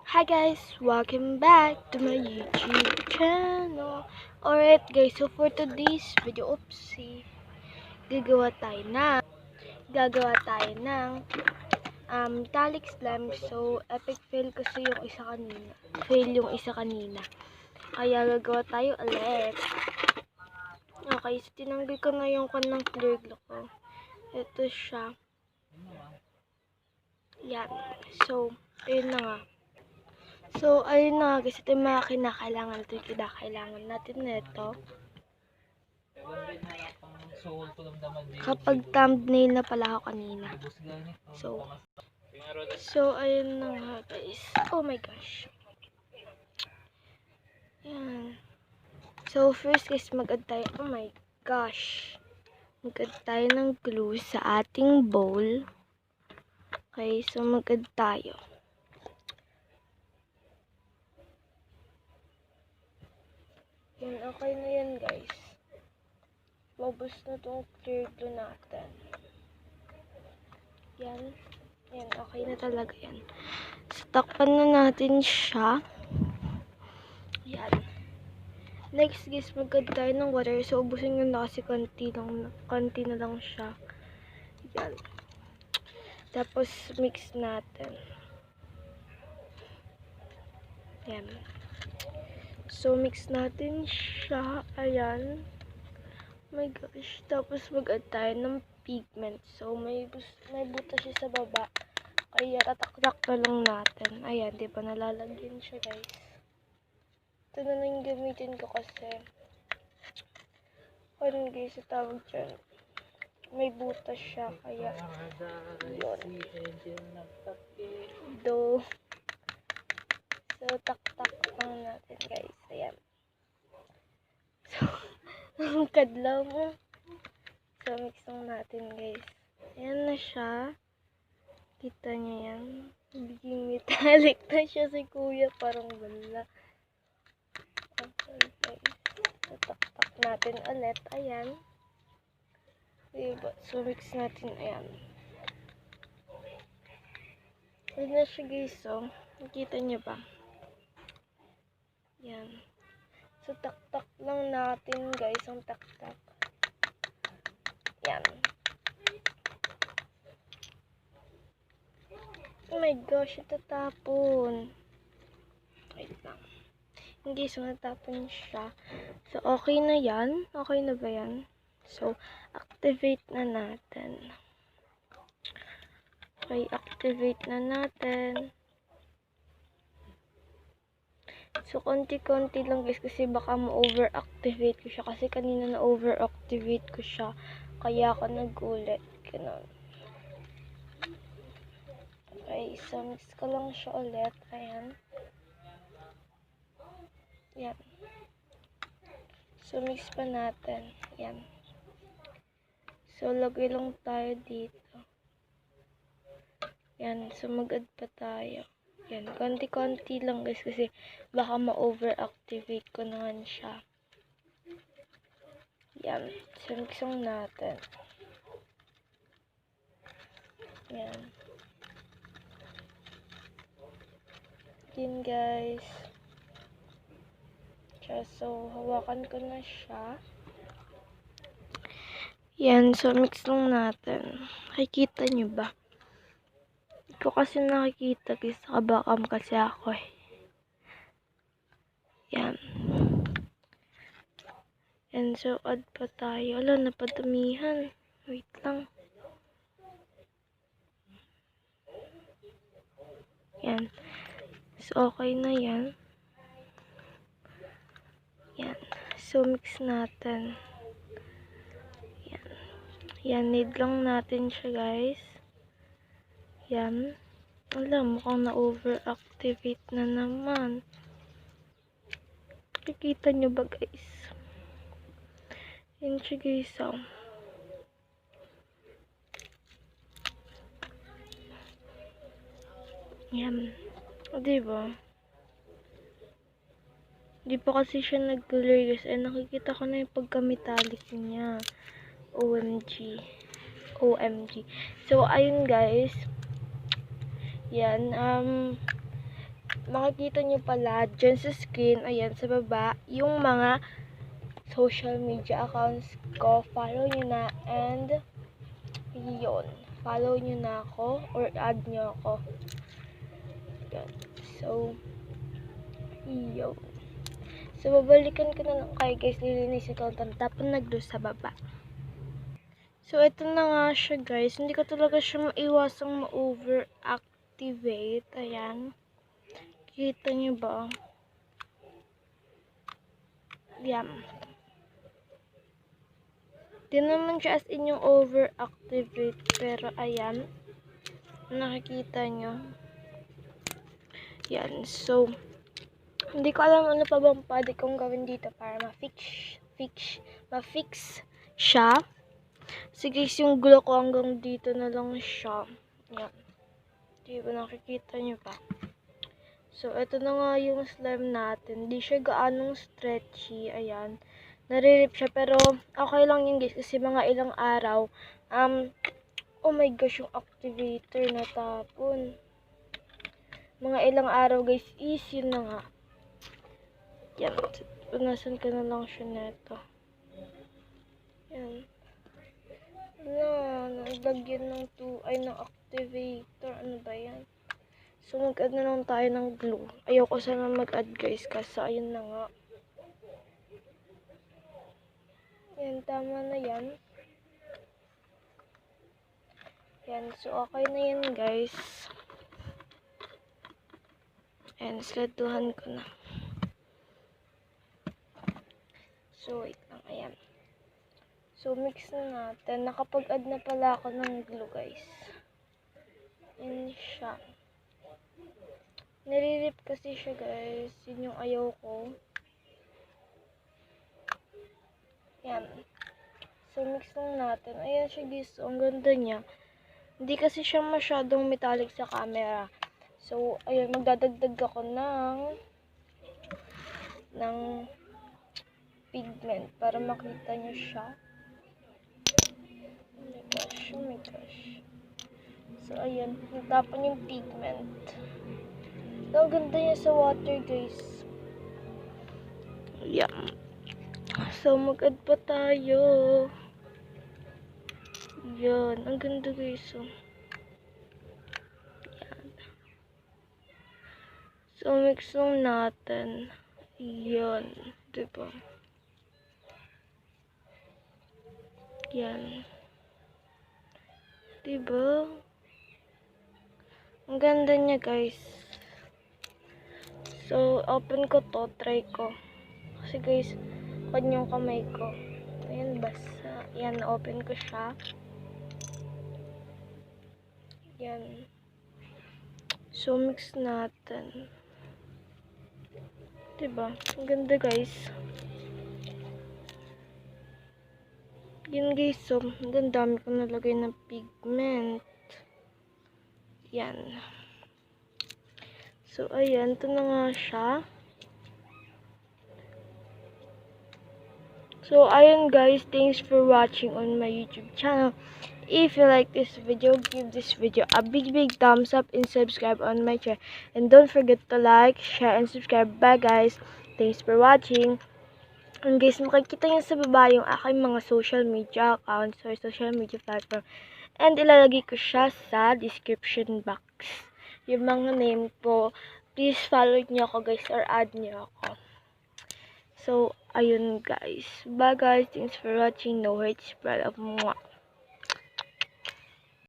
Hi guys, welcome back to my YouTube channel. Alright guys, so for today's video, gagawa tayo ng metallic slime. So epic fail kasi yung isa kanina. Kaya gagawa tayo ulit. Okay, so tinanggal ko na yung kanang clear glue ko. Ito siya. Yan. So, ayun na nga. So, ayun na guys, ito yung mga kinakailangan natin nito. Kapag thumbnail na pala ako kanina. So, ayun na nga guys. Oh my gosh. Yan. So, first guys, mag-add tayo. Oh my gosh. Mag-add tayo ng glue sa ating bowl. Okay, so mag-add tayo. Yan, okay na yan guys. Mabos na itong clear glue natin. Yan. Yan, okay na talaga yan. So, takpan na natin siya. Yan. Next guys, mag-add tayo ng water. So, ubusin nyo na kasi konti na lang siya. Yan. Tapos, mix natin. Yan. So, mix natin siya. Ayan. Oh my gosh. Tapos, mag-add tayo ng pigment. So, may buta siya sa baba. Kaya, tatak-tak na lang natin. Ayan, di ba nalalagyan siya, guys. Ito na lang gamitin ko kasi. Ano, guys, sa tawag dyan. May buta siya. Kaya, yun. So, tak-tak lang natin, guys. Ayan. So, ang kadlaw mo. So, mix lang natin, guys. Ayan na siya. Kita niyo yan. Biging metallic na siya si kuya. Parang wala. Okay, guys. So, tak-tak natin ulit. Ayan. Diba? So, mix natin. Ayan. Ayan na siya, guys. So, nakita niyo ba? Yan. So, tak-tak lang natin, guys. Ang tak-tak. Yan. Oh my gosh, ito tapon. Wait lang. Hindi, so natapon siya. So, okay na yan. Okay na ba yan? So, activate na natin. Okay, activate na natin. So, konti-konti lang guys kasi baka ma-overactivate ko siya. Kasi kanina na-overactivate ko siya. Kaya ako nagulit. Ganun. Okay, so mix ko lang siya ulit. Ayan. Yan. So, mix pa natin. Yan. So, lagay lang tayo dito. Yan. So, mag-add pa tayo. Yan, konti-konti lang guys kasi baka ma-overactivate ko naman siya. Yan, so mix lang natin. Yan. Yan guys. So, hawakan ko na siya. Yan, so mix lang natin. Nakikita nyo ba? Ko kasi nakikita guys, nakabakam kasi ako eh. Yan. And so, add pa tayo. Wala, napadumihan. Wait lang. Yan. So, okay na yan. Yan. So, mix natin. Yan. Yan, need lang natin siya guys. Yan. Alam, mukhang na-overactivate na naman. Nakikita nyo ba guys? Yan siya guys. Oh. Yan. O, diba? Di pa kasi siya nag-clear guys. Nakikita ko na yung pagka-metallic niya. OMG. So, ayun guys. Yan, makikita nyo pala dyan sa screen, ayan, sa baba, yung mga social media accounts ko. Follow nyo na, and yun, follow nyo na ako or add nyo ako. Yan. So, yun. So, babalikan ko na lang kayo guys, lilinisin ko ang tapon nagdo sa baba. So, ito na nga siya guys. Hindi ko talaga siya maiwasang ma-overactivate. Ayan. Kita nyo ba? Yan. Di naman siya as in yung overactivate. Pero, ayan. Nakikita nyo. Yan. So, hindi ko alam ano pa bang pwede kong gawin dito para ma-fix siya. So, guys, yung glow ko hanggang dito na lang siya. Yan. Di ba nakikita nyo pa? So, ito na nga yung slime natin. Di siya gaanong stretchy. Ayan. Naririp siya. Pero, okay lang yun guys. Kasi mga ilang araw. Oh my gosh, yung activator na tapon. Mga ilang araw guys. Easy na nga. Yan. Punasan ko na lang siya neto. Yan. Naglagyan ng ng activator. Ano ba yan? So, mag-add na lang tayo ng glue. Ayoko sana mag-add guys, kasi ayun na nga. Yan, tama na yan. Yan, so okay na yan guys. Yan, sladuhan ko na. So, wait lang, ayan. So, mix na natin. Nakapag-add na pala ako ng glue guys. Yan siya. Naririp kasi siya guys. Yun yung ayaw ko. Yan. So, mix lang natin. Ayan siya guys. So, ang ganda niya. Hindi kasi siya masyadong metallic sa camera. So, ayan. Magdadagdag ako ng pigment para makita nyo siya. Oh my gosh. Oh my gosh. So, ayan. Natapon yung pigment. So, ang ganda niya sa water guys. Yan. So, mag-add pa tayo. Yan. Ang ganda guys. So, yan. So, mix lang natin. Yan. Diba? Yan. Diba? Ang ganda niya guys. So, open ko to. Try ko. Kasi guys, kwan yung kamay ko. Ayan, basa. Yan, open ko siya. Yan. So, mix natin. Diba? Ang ganda guys. Yan guys, so, ang dami ko nalagay ng pigment. Yan. So, ayan. Ito na nga siya. So, ayun guys. Thanks for watching on my YouTube channel. If you like this video, give this video a big thumbs up and subscribe on my channel. And don't forget to like, share, and subscribe. Bye guys. Thanks for watching. And guys, makikita nyo sa baba yung aking mga social media accounts or social media platform. And ilalagay ko siya sa description box. Yung mga name ko. Please follow nyo ako guys or add nyo ako. So, ayun guys. Bye guys. Thanks for watching. No hate spread of mwah.